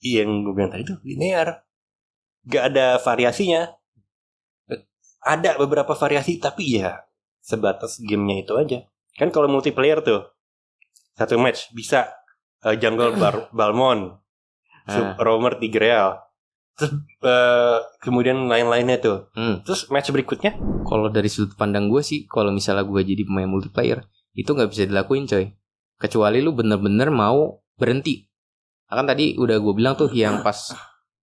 yang gue bilang tadi tuh linear, gak ada variasinya. Ada beberapa variasi tapi ya sebatas gamenya itu aja. Kan kalau multiplayer tuh satu match bisa jungle Balmond, roamer Tigreal, terus kemudian lain-lainnya tuh. Terus match berikutnya, kalau dari sudut pandang gue sih, kalau misalnya gue jadi pemain multiplayer, itu nggak bisa dilakuin coy, kecuali lu bener-bener mau berhenti. Kan tadi udah gue bilang tuh yang pas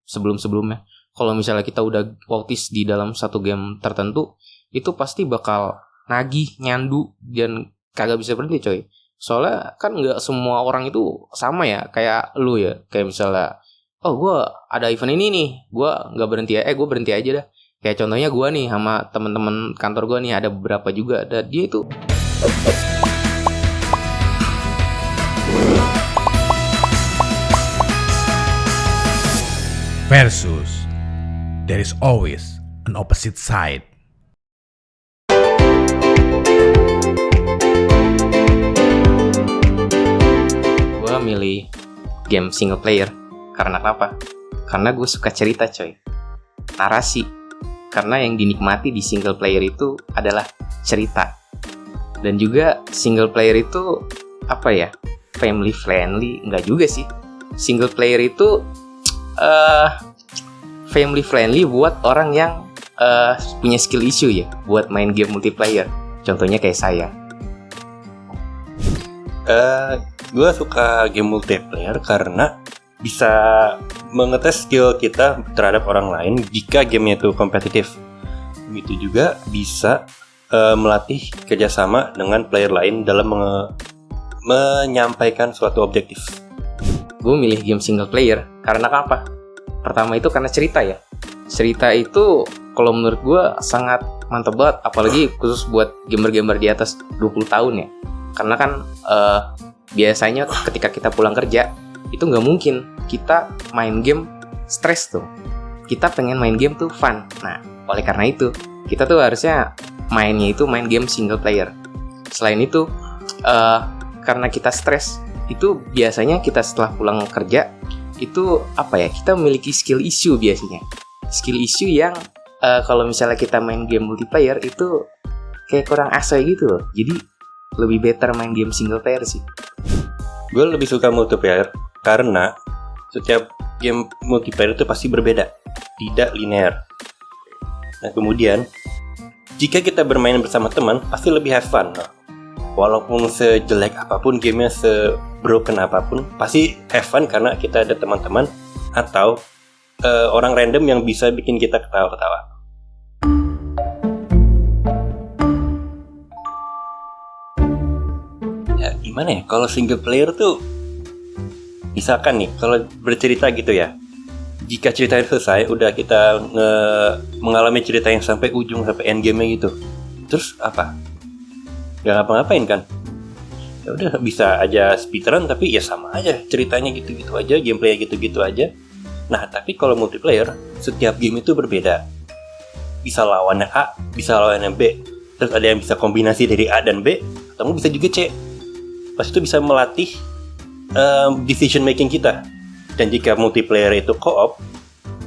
sebelum-sebelumnya, kalau misalnya kita udah autis di dalam satu game tertentu, itu pasti bakal nagih, nyandu, dan kagak bisa berhenti coy. Soalnya kan nggak semua orang itu sama ya, kayak lu ya, kayak misalnya, oh gue ada event ini nih, gue nggak berhenti ya, gue berhenti aja dah. Kayak contohnya gue nih sama teman-teman kantor gue nih, ada beberapa juga, dan dia itu versus. There is always an opposite side. Gue milih game single player. Karena apa? Karena gue suka cerita coy, narasi. Karena yang dinikmati di single player itu adalah cerita. Dan juga single player itu apa ya, family friendly. Enggak juga sih. Single player itu family friendly buat orang yang punya skill issue ya, buat main game multiplayer. Contohnya kayak saya. Gue suka game multiplayer karena bisa mengetes skill kita terhadap orang lain jika gamenya itu kompetitif. Begitu juga bisa melatih kerjasama dengan player lain dalam menyampaikan suatu objektif. Gue milih game single player karena apa? Pertama itu karena cerita ya. Cerita itu kalau menurut gue sangat mantap banget, apalagi khusus buat gamer-gamer di atas 20 tahun ya. Karena kan biasanya ketika kita pulang kerja, itu nggak mungkin kita main game stres tuh. Kita pengen main game tuh fun. Nah, oleh karena itu, kita tuh harusnya main game single player. Selain itu, karena kita stres, itu biasanya kita setelah pulang kerja, itu apa ya, kita memiliki skill issue biasanya. Skill issue yang kalau misalnya kita main game multiplayer itu kayak kurang asoy gitu loh. Jadi lebih better main game single player sih. Gue lebih suka multiplayer karena setiap game multiplayer itu pasti berbeda, tidak linear. Nah kemudian jika kita bermain bersama teman pasti lebih have fun. Nah, walaupun sejelek apapun gamenya, sebroken apapun, pasti have fun karena kita ada teman-teman atau orang random yang bisa bikin kita ketawa-ketawa. Ya gimana ya, kalau single player tuh misalkan nih, kalau bercerita gitu ya, jika ceritanya selesai, udah kita mengalami cerita yang sampai ujung, sampai end game-nya gitu, terus apa? Gak ngapa-ngapain kan? Ya udah bisa aja speedrun, tapi ya sama aja ceritanya gitu-gitu aja, gameplaynya gitu-gitu aja. Nah tapi kalau multiplayer, setiap game itu berbeda. Bisa lawannya A, bisa lawannya B, terus ada yang bisa kombinasi dari A dan B, atau bisa juga C. Pas itu bisa melatih decision making kita. Dan jika multiplayer itu co-op,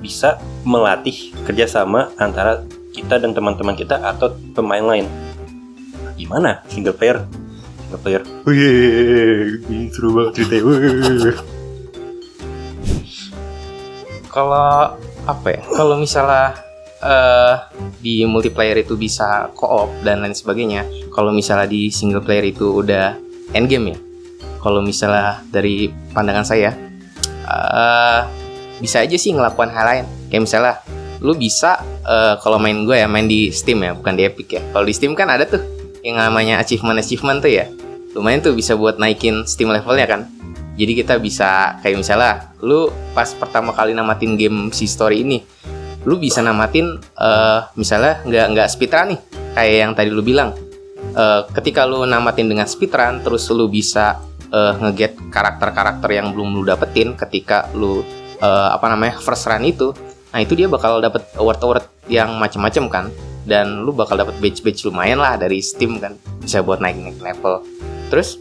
bisa melatih kerjasama antara kita dan teman-teman kita atau pemain lain. Gimana single player? Single player, wih, seru banget ceritanya. Kalau apa ya? Kalau misalnya di multiplayer itu bisa co-op dan lain sebagainya. Kalau misalnya di single player itu udah endgame ya. Kalau misalnya dari pandangan saya, bisa aja sih ngelakuin hal lain. Kayak misalnya lu bisa kalau main gue ya, main di Steam ya, bukan di Epic ya. Kalau di Steam kan ada tuh yang namanya achievement tuh ya. Lumayan tuh bisa buat naikin Steam levelnya kan. Jadi kita bisa kayak misalnya lu pas pertama kali namatin game si story ini, lu bisa namatin misalnya nggak speedrun nih, kayak yang tadi lu bilang. Ketika lu namatin dengan speedrun, terus lu bisa nge-get karakter-karakter yang belum lu dapetin ketika lu first run itu. Nah itu dia bakal dapet award-award yang macam-macam kan, dan lu bakal dapet badge-badge lumayan lah dari Steam kan, bisa buat naik level. Terus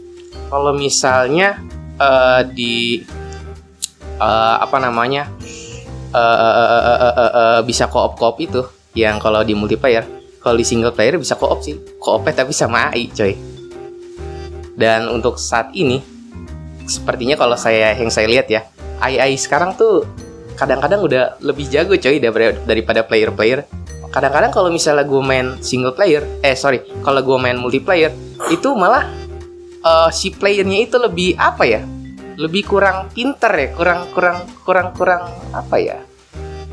kalau misalnya di apa namanya bisa co-op itu, yang kalau di multiplayer. Kalau di single player bisa co-op sih, co-opnya tapi sama AI coy. Dan untuk saat ini sepertinya kalau yang saya lihat ya, AI sekarang tuh kadang-kadang udah lebih jago coy daripada player-player. Kadang-kadang kalau misalnya gue main single player, kalau gue main multiplayer itu malah si playernya itu lebih apa ya? Lebih kurang pinter ya, kurang apa ya?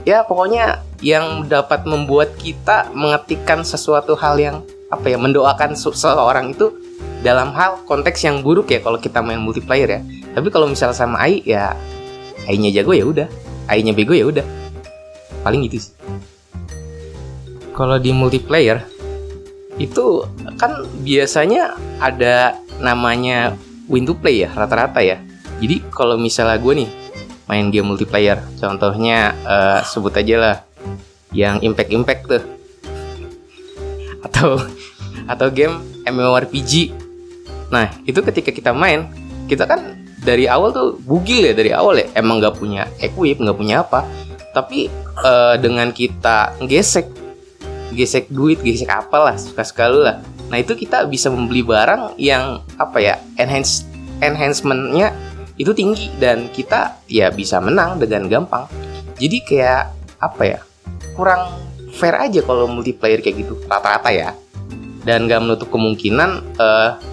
Ya pokoknya yang dapat membuat kita mengetikkan sesuatu hal yang apa ya, mendoakan seseorang itu dalam hal konteks yang buruk ya kalau kita main multiplayer ya. Tapi kalau misalnya sama AI ya, AI-nya jago ya udah, AI-nya bego ya udah. Paling gitu sih. Kalau di multiplayer itu kan biasanya ada namanya win to play ya rata-rata ya. Jadi kalau misalnya gue nih main game multiplayer, contohnya sebut aja lah yang Impact tuh, atau game MMORPG. Nah itu ketika kita main, kita kan dari awal tuh bugil ya, dari awal ya emang nggak punya equip, nggak punya apa. Tapi dengan kita gesek duit, gesek apalah, suka-suka lu lah. Nah itu kita bisa membeli barang yang apa ya, enhancement-nya itu tinggi dan kita ya bisa menang dengan gampang. Jadi kayak apa ya, kurang fair aja kalau multiplayer kayak gitu rata-rata ya. Dan gak menutup kemungkinan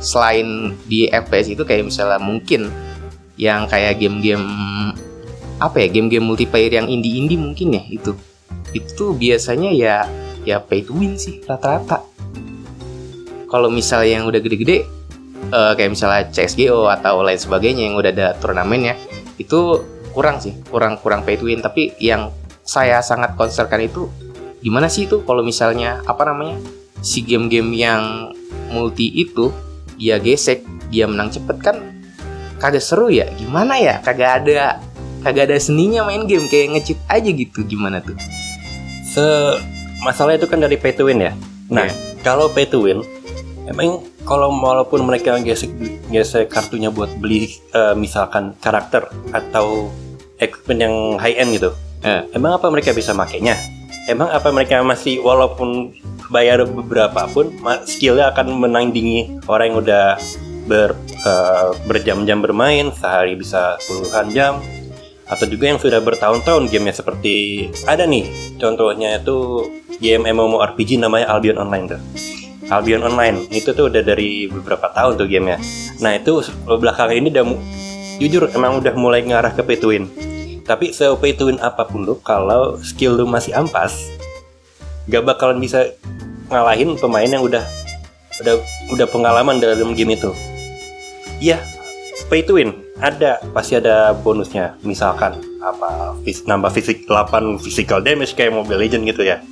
selain di FPS itu kayak misalnya mungkin yang kayak game-game apa ya, game-game multiplayer yang indie mungkin ya, itu biasanya ya pay to win sih rata-rata. Kalau misalnya yang udah gede-gede kayak misalnya CSGO atau lain sebagainya yang udah ada turnamennya, itu kurang pay to win. Tapi yang saya sangat concernkan itu gimana sih itu kalau misalnya apa namanya, si game-game yang multi itu dia gesek, dia menang cepet, kan kagak seru ya, gimana ya, kagak ada seninya main game, kayak nge-cheat aja gitu. Gimana tuh? Masalah itu kan dari pay to win ya. Nah, kalau pay to win, emang kalau walaupun mereka gesek kartunya buat beli misalkan karakter atau equipment yang high end gitu, emang apa mereka bisa makainya? Emang apa mereka masih walaupun bayar beberapa pun skillnya akan menandingi orang yang udah berjam-jam bermain, sehari bisa puluhan jam, atau juga yang sudah bertahun-tahun gamenya? Seperti ada nih contohnya itu game MMORPG namanya Albion Online tuh. Albion Online itu tuh udah dari beberapa tahun tuh gamenya. Nah itu belakangan ini jujur emang udah mulai ngarah ke pay to win. Tapi se-pay to win apapun lu, kalau skill lu masih ampas, gak bakalan bisa ngalahin pemain yang udah pengalaman dalam game itu. Iya, pay to win pasti ada bonusnya. Misalkan nambah 8 physical damage kayak Mobile Legends gitu ya.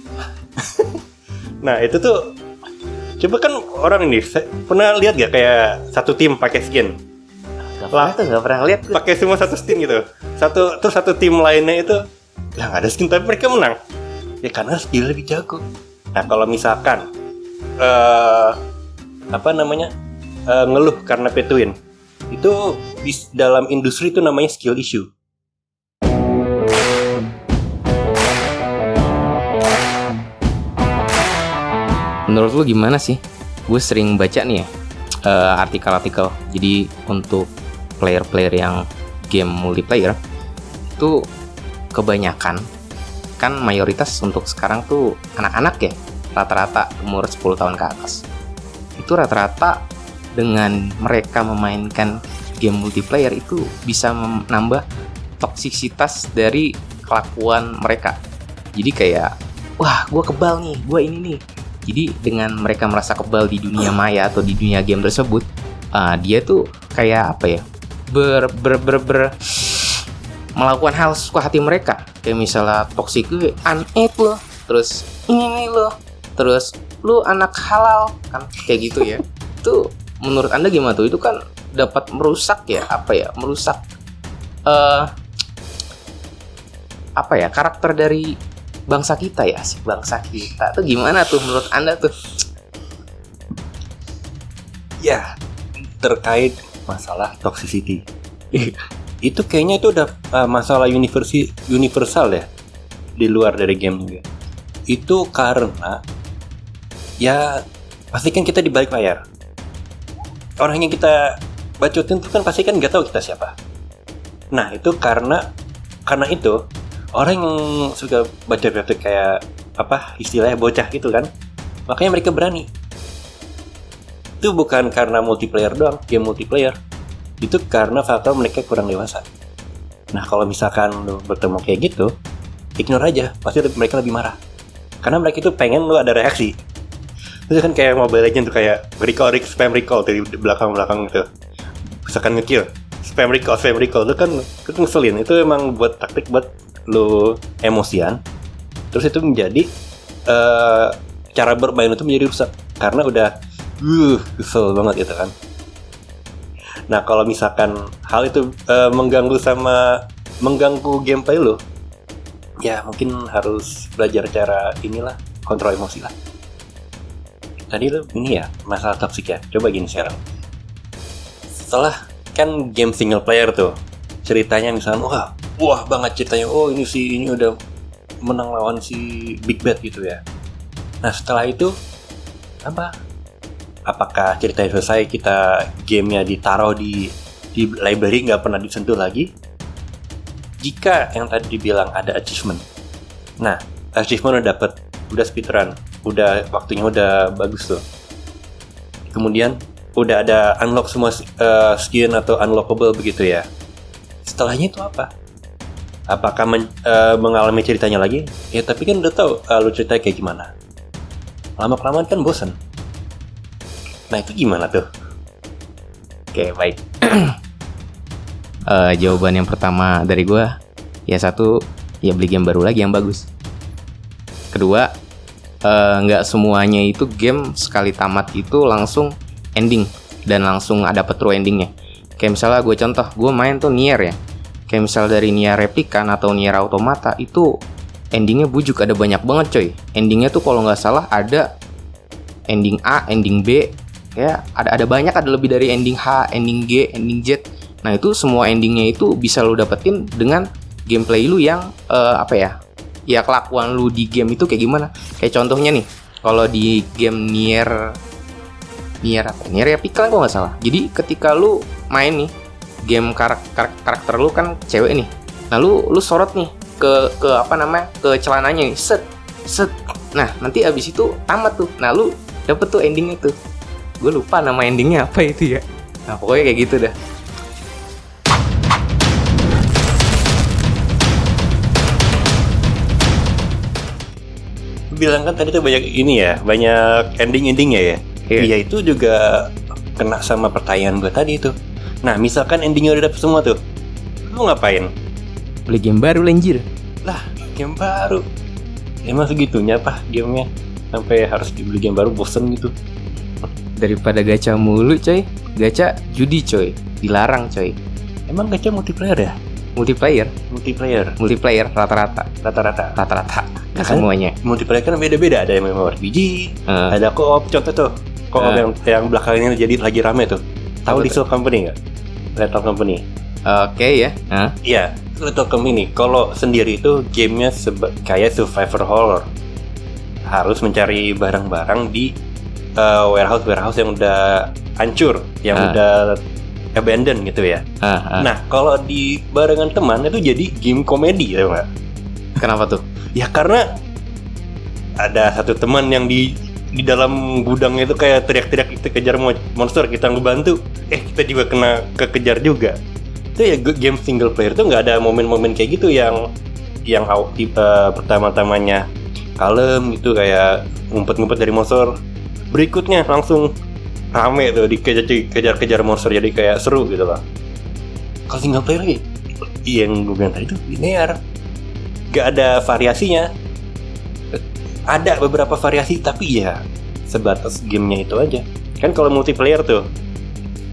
Nah itu tuh, coba kan orang ini pernah lihat gak kayak satu tim pakai skin? Gak pernah lihat. Pakai semua satu skin gitu. Satu tim lainnya itu nggak ada skin tapi mereka menang. Ya karena skill lebih jago. Nah kalau misalkan ngeluh karena pay to win, itu dalam industri itu namanya skill issue. Menurut lu gimana sih? Gue sering baca nih ya artikel-artikel. Jadi untuk player-player yang game multiplayer itu kebanyakan kan mayoritas untuk sekarang tuh anak-anak ya, rata-rata umur 10 tahun ke atas. Itu rata-rata dengan mereka memainkan game multiplayer itu bisa menambah toksisitas dari kelakuan mereka. Jadi kayak, wah gue kebal nih, gue ini nih. Jadi dengan mereka merasa kebal di dunia maya atau di dunia game tersebut, dia tuh kayak apa ya, melakukan hal suka hati mereka. Kayak misalnya toksik, uneat lo, terus ini lo, terus lu anak halal, kan kayak gitu ya. Itu menurut Anda gimana tuh? Itu kan dapat merusak ya, merusak karakter dari bangsa kita ya, bangsa kita tuh gimana tuh menurut Anda tuh? Ya, terkait masalah toxicity. itu kayaknya itu udah masalah universal ya, di luar dari game juga. Itu karena ya pasti kan kita di balik layar, orang yang kita bacotin itu kan pasti kan nggak tahu kita siapa. Nah itu karena itu orang yang suka baca-baca kayak apa istilahnya bocah gitu kan, makanya mereka berani. Itu bukan karena multiplayer doang, game multiplayer. Itu karena faktor mereka kurang dewasa. Nah kalau misalkan lu bertemu kayak gitu, ignore aja, pasti mereka lebih marah. Karena mereka itu pengen lu ada reaksi. Itu kan kayak Mobile Legends tuh kayak spam recall dari belakang gitu. Misalkan nge-kill, spam recall itu kan ngeselin. Itu emang buat taktik buat lu emosian. Terus itu menjadi cara bermain itu menjadi rusak karena udah kesel banget gitu kan. Nah kalau misalkan hal itu mengganggu gameplay lo, ya mungkin harus belajar cara kontrol emosi lah. Tadi lo ini ya masalah toksik ya. Coba gini sekarang. Setelah kan game single player tuh ceritanya misalnya wah banget ceritanya, ini udah menang lawan si Big Bad gitu ya. Nah setelah itu apakah ceritanya selesai, kita gamenya ditaruh di library nggak pernah disentuh lagi? Jika yang tadi dibilang ada achievement, nah achievement udah speedrun, waktunya udah bagus tuh. Kemudian udah ada unlock semua skin atau unlockable begitu ya. Setelahnya itu apa? Apakah mengalami ceritanya lagi? Ya tapi kan udah tahu lu ceritanya kayak gimana. Lama-kelamaan kan bosan. Nah itu gimana tuh? Oke, baik. Jawaban yang pertama dari gue, ya satu, ya beli game baru lagi yang bagus. Kedua, nggak semuanya itu game sekali tamat itu langsung ending dan langsung ada true endingnya. Kayak misalnya gue contoh, gue main tuh Nier ya. Kayak misal dari Nier Replicant atau Nier Automata itu endingnya bujuk, ada banyak banget coy. Endingnya tuh kalau nggak salah ada ending A, ending B. Ya, ada banyak, ada lebih dari ending H, ending G, ending Z. Nah, itu semua endingnya itu bisa lo dapetin dengan gameplay lu yang ya kelakuan lu di game itu kayak gimana. Kayak contohnya nih, kalau di game Nier Replicant kok nggak salah. Jadi ketika lu main nih game karakter lu kan cewek nih. Nah, lu sorot nih ke celananya nih. Set. Nah, nanti abis itu tamat tuh. Nah, lu dapet tuh endingnya tuh. Gue lupa nama endingnya apa itu ya. Nah pokoknya kayak gitu dah. Bilang kan tadi tuh banyak ending-endingnya ya. Iya itu juga kena sama pertanyaan gue tadi tuh. Nah misalkan endingnya udah dapet semua tuh, lu ngapain? Beli game baru lenjir. Lah game baru. Emang segitunya apa gamenya sampai harus dibeli game baru, bosen gitu. Daripada gacha mulu coy, gacha judi coy, dilarang coy. Emang gacha multiplayer ya? Multiplayer rata-rata. Nggak semuanya. Multiplayer kan beda-beda, ada yang memang RPG, ada co-op. Contoh tuh co-op yang belakangan ini jadi lagi rame tuh. Tahu Lethal Company nggak? Lethal Company. Oke ya. Iya, Lethal Company. Kalau sendiri itu gamenya kayak survivor horror. Harus mencari barang-barang di warehouse yang udah hancur, yang udah abandoned gitu ya. Nah, kalau di barengan teman itu jadi game komedi, ya nggak? Kenapa tuh? Ya karena ada satu teman yang di dalam gudang itu kayak teriak-teriak, kita kejar monster, kita ngebantu, kita juga kena kekejar juga. Itu ya game single player tuh nggak ada momen-momen kayak gitu yang pertama-tamanya kalem gitu, kayak ngumpet-ngumpet dari monster. Berikutnya langsung rame tuh dikejar-kejar monster, jadi kayak seru gitu lah. Kalau single player lagi, yang gue bilang tadi tuh linear, gak ada variasinya. Ada beberapa variasi tapi ya sebatas gamenya itu aja. Kan kalau multiplayer tuh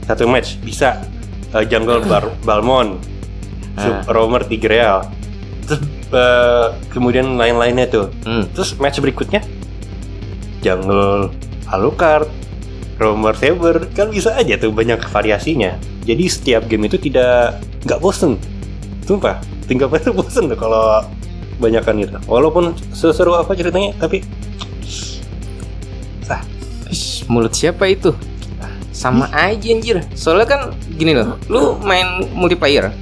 satu match bisa jungle Balmond, roamer Tigreal, terus kemudian lain-lainnya tuh. Terus match berikutnya jungle Alucard, roamer Saber, kan bisa aja tuh banyak variasinya. Jadi setiap game itu nggak bosen. Sumpah, single player tuh bosen tuh kalau banyakan gitu. Walaupun seru apa ceritanya, tapi Mulut siapa itu? Sama aja anjir. Soalnya kan gini loh, lu main multiplayer.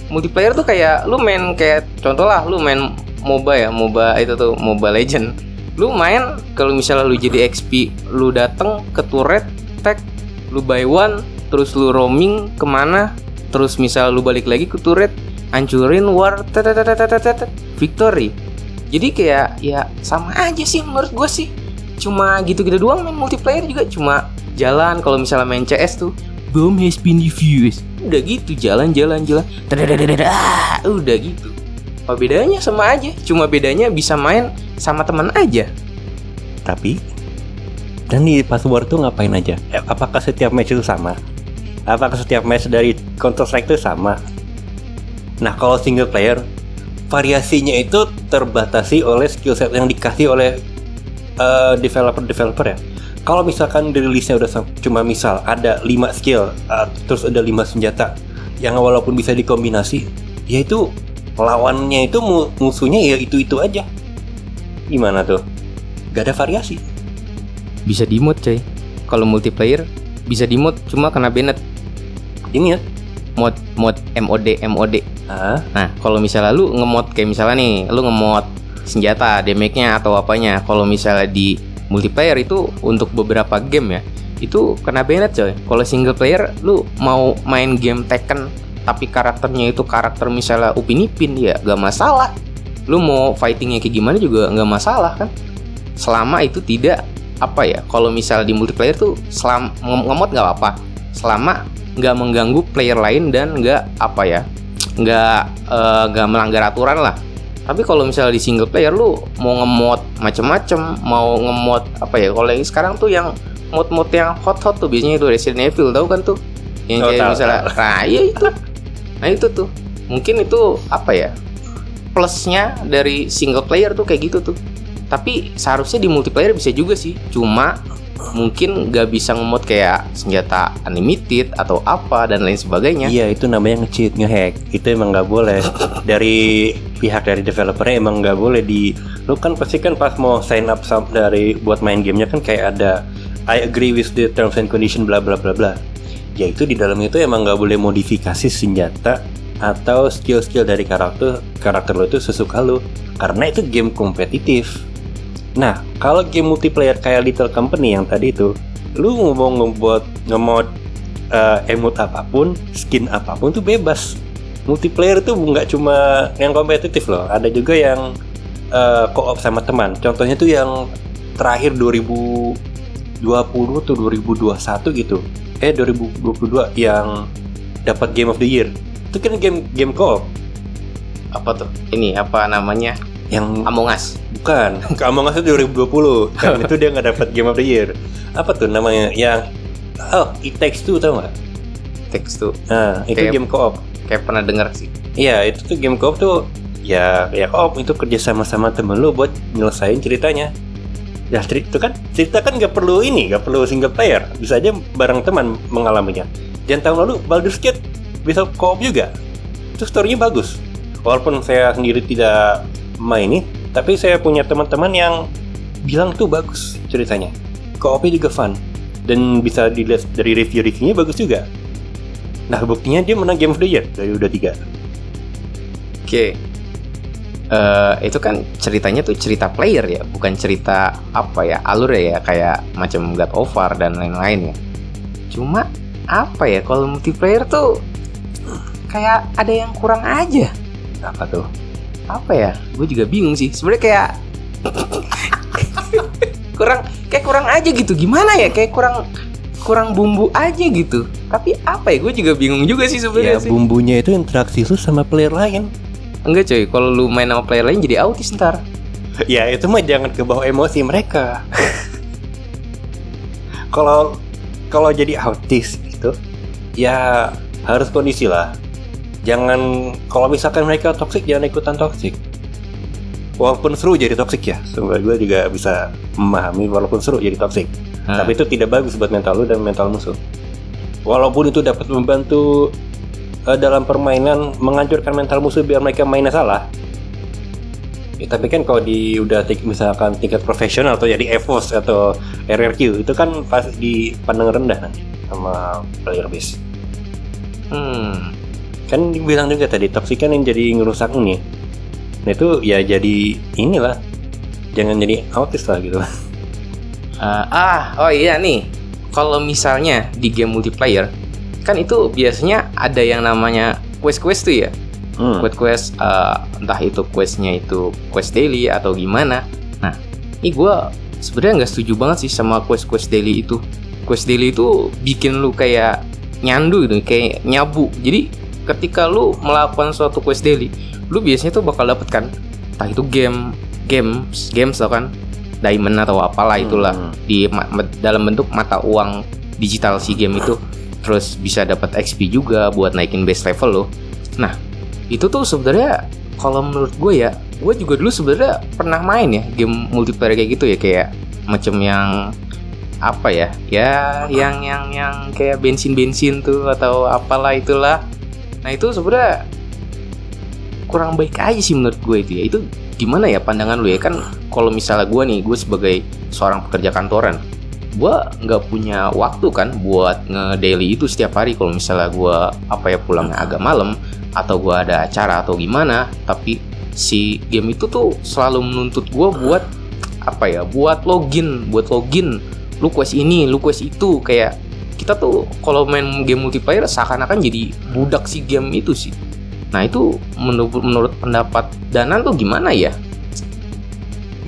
Multiplayer tuh kayak lu main kayak contoh lah, lu main MOBA itu tuh Mobile Legend. Lu main kalau misalnya lu jadi XP, lu dateng ke turret, tag, lu buy one, terus lu roaming kemana, terus misal lu balik lagi ke turret, hancurin war, victory. Jadi kayak ya sama aja sih menurut gue sih. Cuma gitu-gitu doang. Main multiplayer juga cuma jalan. Kalau misalnya main CS tuh bomb has been defused, udah gitu jalan udah gitu. Apa bedanya? Sama aja, cuma bedanya bisa main sama teman aja. Tapi dan di password tuh ngapain aja? Apakah setiap match itu sama? Apakah setiap match dari Counter Strike itu sama? Nah, kalau single player variasinya itu terbatasi oleh skill set yang dikasih oleh developer ya. Kalau misalkan rilisnya udah cuma misal ada 5 skill, terus ada 5 senjata yang walaupun bisa dikombinasi, ya itu lawannya itu musuhnya ya itu aja. Gimana tuh? Gak ada variasi. Bisa di mode coy. Kalau multiplayer bisa di mode, cuma kena banned. Ini ya Mod MOD. Nah, kalau misalnya lu nge-mod kayak misalnya nih, lu nge-mod senjata, damage-nya atau apanya. Kalau misalnya di multiplayer itu untuk beberapa game ya, itu kena banned coy. Kalau single player lu mau main game Tekken tapi karakternya itu karakter misalnya Upin Ipin, ya gak masalah. Lu mau fightingnya kayak gimana juga gak masalah kan, selama itu tidak apa ya. Kalau misalnya di multiplayer tuh nge-mod gak apa-apa selama gak mengganggu player lain dan gak apa ya, gak melanggar aturan lah. Tapi kalau misalnya di single player lu mau nge-mod macem-macem, mau nge-mod apa ya, kalau yang sekarang tuh yang mod-mod yang hot tuh biasanya itu Resident Evil, tahu kan tuh yang kayak misalnya nah iya itu. Nah itu tuh mungkin itu apa ya, plusnya dari single player tuh kayak gitu tuh. Tapi seharusnya di multiplayer bisa juga sih, cuma mungkin gak bisa nge-mod kayak senjata unlimited atau apa dan lain sebagainya. Iya, itu namanya nge-cheat, nge-hack. Itu emang gak boleh. Dari pihak dari developernya emang gak boleh lu kan pasti kan pas mau sign up dari buat main gamenya kan kayak ada I agree with the terms and condition bla bla bla bla. Ya itu di dalam itu emang gak boleh modifikasi senjata atau skill-skill dari karakter lo itu sesuka lo, karena itu game kompetitif. Nah, kalau game multiplayer kayak Little Company yang tadi itu, lu mau nge-mod emote apapun, skin apapun tuh bebas. Multiplayer tuh nggak cuma yang kompetitif loh, ada juga yang co-op sama teman. Contohnya tuh yang terakhir 2020 atau 2021 gitu. 2022 yang dapat Game of the Year. Itu kan game co-op. Apa tuh? Ini apa namanya? Yang Among Us. Bukan, ke Among Us itu 2020. Kan itu dia nggak dapat Game of the Year. Apa tuh namanya? Yang It Takes Two, tau nggak? Takes Two. Nah, itu Kayak- game co-op. Kayak pernah dengar sih. Iya, itu tuh game co-op tuh ya co-op itu kerja sama temen lu buat nyelesain ceritanya. Ya itu kan cerita kan nggak perlu single player, bisa aja bareng teman mengalaminya. Dan tahun lalu Baldur's Gate bisa co-op juga. Itu story-nya bagus. Walaupun saya sendiri tidak mainin, tapi saya punya teman-teman yang bilang tuh bagus ceritanya. Co-op-nya juga fun dan bisa dilihat dari review-reviewnya bagus juga. Nah, buktinya dia menang Game of the Year dari udah 3. Oke. Itu kan ceritanya tuh cerita player ya, bukan cerita apa ya, alur ya, kayak macam God of War dan lain-lain ya. Cuma apa ya, kalau multiplayer tuh kayak ada yang kurang aja. Apa tuh? Apa ya? Gue juga bingung sih. Sebenarnya kayak kurang aja gitu. Gimana ya? Kayak kurang bumbu aja gitu. Tapi apa ya? Gue juga bingung juga sih sebenarnya Ya sih. bumbunya itu interaksi lu sama player lain. Enggak coy, kalau lu main sama player lain jadi autis ntar. Ya itu mah jangan kebawa emosi mereka. Kalau jadi autis gitu, ya harus kondisi lah. Jangan, kalau misalkan mereka toksik, jangan ikutan toksik. Walaupun seru jadi toksik ya, semoga gue juga bisa memahami walaupun seru jadi toksik. Tapi itu tidak bagus buat mental lu dan mental musuh. walaupun itu dapat membantu dalam permainan menghancurkan mental musuh biar mereka mainnya salah. Ya, tapi kan kalau udah misalkan tingkat profesional atau jadi EVOS atau RRQ itu kan pasti dipandang rendah nanti sama player base. Kan dibilang juga tadi toxic kan yang jadi ngerusak ini. Nah itu ya jadi inilah, jangan jadi autis lah gitu. Oh iya nih, kalau misalnya di game multiplayer kan itu biasanya ada yang namanya quest tuh ya. Quest entah itu questnya itu quest daily atau gimana. Nah, ini gue sebenarnya nggak setuju banget sih sama quest daily itu. Quest daily itu bikin lu kayak nyandu gitu, kayak nyabu. Jadi ketika lu melakukan suatu quest daily, lu biasanya tuh bakal dapet kan, entah itu games atau kan diamond atau apalah itulah di dalam bentuk mata uang digital si game itu. Terus bisa dapat XP juga buat naikin base level lo. Nah, itu tuh sebenarnya kalau menurut gue ya, gue juga dulu sebenarnya pernah main ya game multiplayer kayak gitu ya, kayak macam yang apa ya, yang kayak bensin tuh atau apalah itulah. Nah itu sebenarnya kurang baik aja sih menurut gue itu ya. Itu gimana ya pandangan lu ya? Kan kalau misalnya gue sebagai seorang pekerja kantoran, gue nggak punya waktu kan buat nge-daily itu setiap hari. Kalau misalnya gue pulangnya agak malam atau gue ada acara atau gimana, tapi si game itu tuh selalu menuntut gue buat buat login, lu quest ini, lu quest itu. Kayak kita tuh kalau main game multiplayer seakan-akan jadi budak si game itu sih. Nah itu menurut pendapat Danan tuh gimana ya?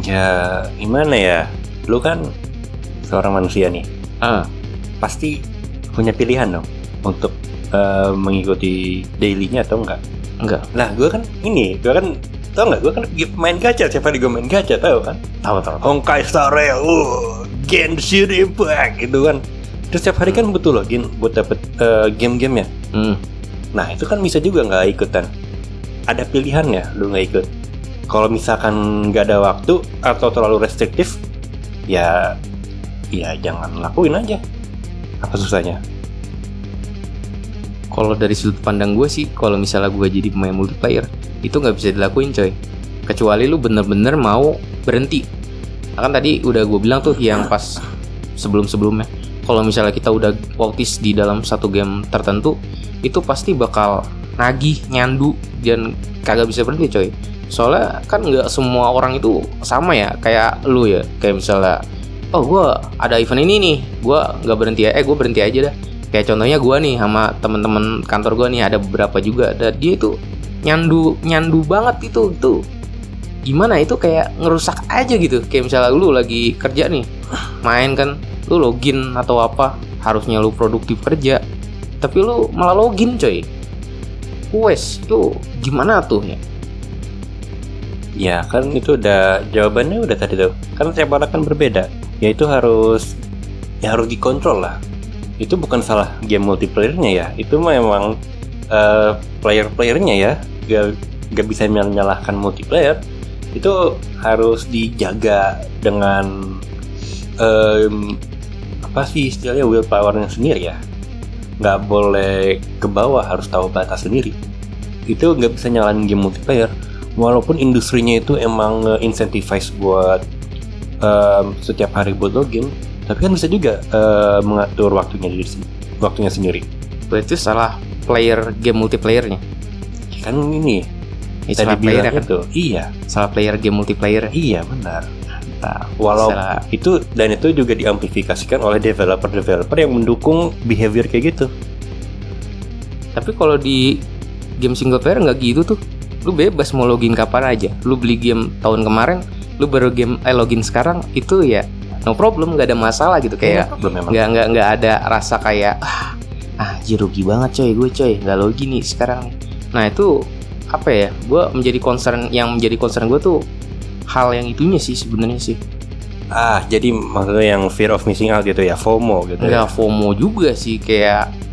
Ya gimana ya, lu kan seorang manusia nih, pasti punya pilihan dong untuk mengikuti dailynya atau enggak. Nah gue kan tau nggak, gue kan main gacha, siapa gue main gacha, tahu kan? Tahu. Honkai Star Rail, Genshin Impact gitu kan. Terus setiap hari kan butuh login buat dapet game-gamenya. Nah itu kan bisa juga nggak ikutan. Ada pilihannya, lu nggak ikut. Kalau misalkan nggak ada waktu atau terlalu restriktif, ya jangan lakuin aja. Apa susahnya? Kalau dari sudut pandang gue sih, kalau misalnya gue jadi pemain multiplayer, itu nggak bisa dilakuin coy. Kecuali lu bener-bener mau berhenti. Nah, kan tadi udah gue bilang tuh yang pas sebelum-sebelumnya, kalau misalnya kita udah autis di dalam satu game tertentu, itu pasti bakal nagih, nyandu, dan kagak bisa berhenti coy. Soalnya kan nggak semua orang itu sama ya, kayak lu ya. Kayak misalnya, oh gue ada event ini nih, gue nggak berhenti gue berhenti aja dah. Kayak contohnya gue nih sama teman-teman kantor gue nih, ada beberapa juga, dan dia itu nyandu banget itu gimana, itu kayak ngerusak aja gitu. Kayak misalnya lu lagi kerja nih, main kan, lu login atau apa, harusnya lu produktif kerja, tapi lu malah login coy. Wes itu gimana tuh ya? Ya kan itu udah jawabannya udah tadi tuh. Kan setiap orang kan berbeda. Ya itu harus dikontrol lah. Itu bukan salah game multiplayernya ya. Itu memang player-playernya ya. Gak bisa menyalahkan multiplayer. Itu harus dijaga dengan apa sih istilahnya, willpowernya sendiri ya. Gak boleh ke bawah, harus tahu batas sendiri. Itu gak bisa nyalain game multiplayer. Walaupun industrinya itu emang incentivize buat setiap hari buat login, tapi kan bisa juga mengatur waktunya sendiri. Berarti salah player game multiplayernya. Kan ini salah player kan tuh. Iya, salah player game multiplayer. Iya benar. Nah, walau itu juga diamplifikasikan oleh developer yang mendukung behavior kayak gitu. Tapi kalau di game single player nggak gitu tuh. Lu bebas mau login kapan aja. Lu beli game tahun kemarin, lu baru login sekarang, itu ya no problem, nggak ada masalah gitu. Kayak nggak ada rasa kayak rugi banget coy nggak login nih sekarang. Nah itu apa ya? Menjadi concern gue tuh hal yang itunya sih sebenarnya sih. Jadi maksudnya yang fear of missing out gitu ya, FOMO gitu. Nggak FOMO juga sih, kayak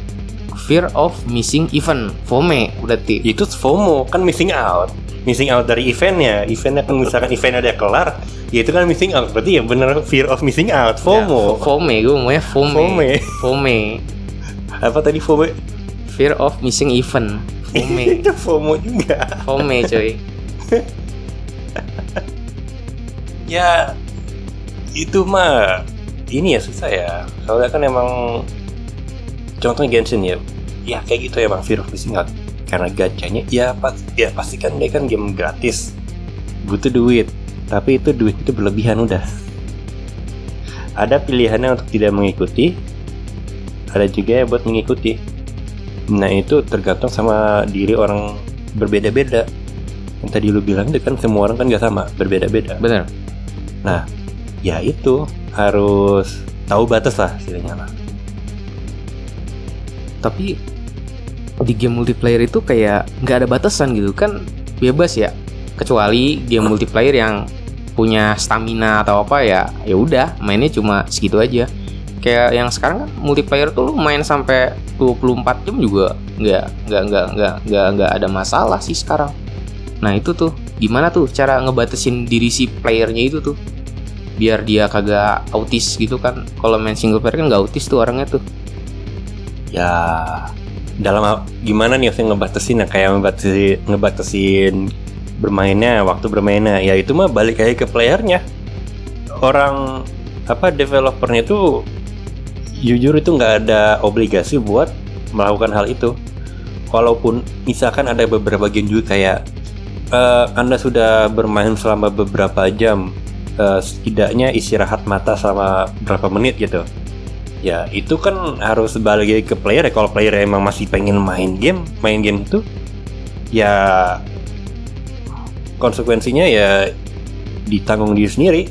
fear of missing event, FOME berarti. Itu FOMO kan missing out dari eventnya kan, misalkan eventnya udah kelar, ya itu kan missing out, berarti ya bener fear of missing out, FOMO. Ya, FOME, gue mau FOME. Apa tadi FOMO? Fear of missing event. FOME. Itu FOMO juga. FOME coy. Ya itu mah ini ya susah ya. Soalnya kan emang contohnya Genshin ya. Ya kayak gitu emang fear of missing out. Karena gacanya ya pasti kan dia kan game gratis. Butuh duit. Tapi itu duit itu berlebihan udah. Ada pilihannya untuk tidak mengikuti. Ada juga buat mengikuti. Nah itu tergantung sama diri orang berbeda-beda. Yang tadi lu bilang itu kan semua orang kan gak sama, berbeda-beda. Bener. Nah, ya itu harus tahu batas lah istilahnya lah. Tapi di game multiplayer itu kayak nggak ada batasan gitu kan, bebas ya. Kecuali game multiplayer yang punya stamina atau apa ya udah mainnya cuma segitu aja. Kayak yang sekarang kan multiplayer tuh lu main sampai 24 jam juga nggak ada masalah sih sekarang. Nah itu tuh gimana tuh cara ngebatasin diri si playernya itu tuh biar dia kagak autis gitu kan. Kalau main single player kan nggak autis tuh orangnya tuh. Ya dalam gimana nih yang ngebatasin, kayak ngebatasin bermainnya, waktu bermainnya, ya itu mah balik kayak ke playernya. Orang developernya itu jujur itu nggak ada obligasi buat melakukan hal itu. Walaupun misalkan ada beberapa game juga kayak Anda sudah bermain selama beberapa jam, setidaknya istirahat mata selama berapa menit gitu. Ya itu kan harus balik ke player ya. Kalau player emang masih pengen main game itu, ya konsekuensinya ya ditanggung diri sendiri.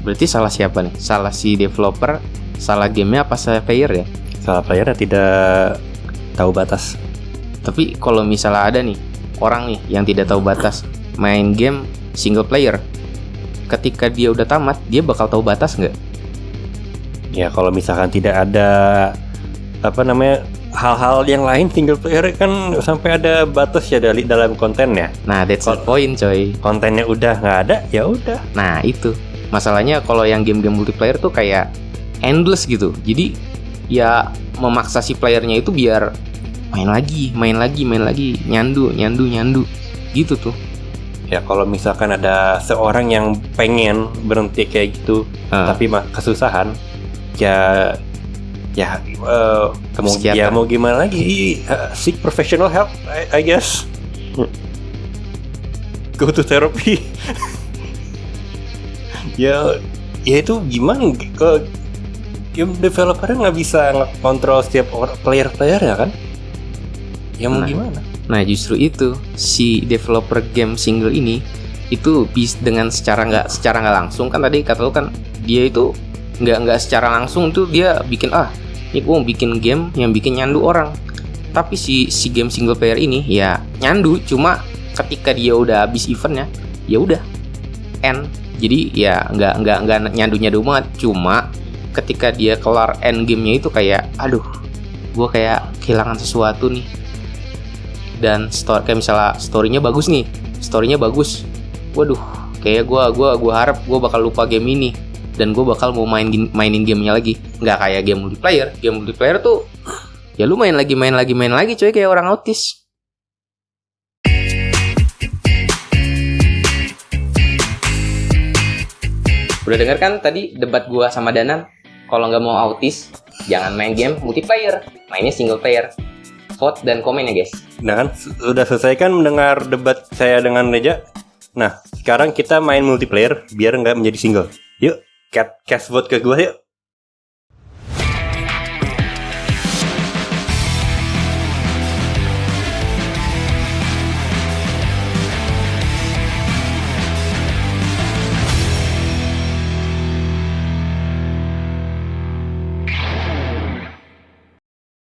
Berarti salah siapa nih? Salah si developer, salah gamenya, apa salah player ya? Salah player tidak tahu batas. Tapi kalau misalnya ada nih orang nih yang tidak tahu batas main game single player, ketika dia udah tamat dia bakal tahu batas nggak? Ya kalau misalkan tidak ada hal-hal yang lain single player kan sampai ada batas ya dalam kontennya. Nah that's the point coy. Kontennya udah nggak ada ya udah. Nah itu masalahnya kalau yang game-game multiplayer tuh kayak endless gitu. Jadi ya memaksa si playernya itu biar main lagi, nyandu gitu tuh. Ya kalau misalkan ada seorang yang pengen berhenti kayak gitu, tapi kesusahan, ya mau gimana lagi? Seek professional help, I guess. Go to therapy. ya itu gimana? Game developer nggak bisa ngontrol setiap player ya kan? Ya mau gimana? Nah justru itu si developer game single ini itu dengan secara nggak langsung kan, tadi kata lu kan dia itu nggak secara langsung tuh dia bikin ini gue mau bikin game yang bikin nyandu orang. Tapi si game single player ini ya nyandu, cuma ketika dia udah habis eventnya ya udah end. Jadi ya nggak nyandu banget, cuma ketika dia kelar end gamenya itu kayak aduh gue kayak kehilangan sesuatu nih. Dan kayak misalnya storynya bagus, waduh kayak gue harap gue bakal lupa game ini dan gue bakal mau mainin gamenya lagi. Nggak kayak game multiplayer tuh ya lu main lagi coy, kayak orang autis. Udah denger kan tadi debat gue sama Danan? Kalau nggak mau autis jangan main game multiplayer, mainnya single player. Vote dan komen ya guys. Nah kan udah selesai kan mendengar debat saya dengan Reja. Nah sekarang kita main multiplayer biar nggak menjadi single. Yuk cast vote ke gue yuk.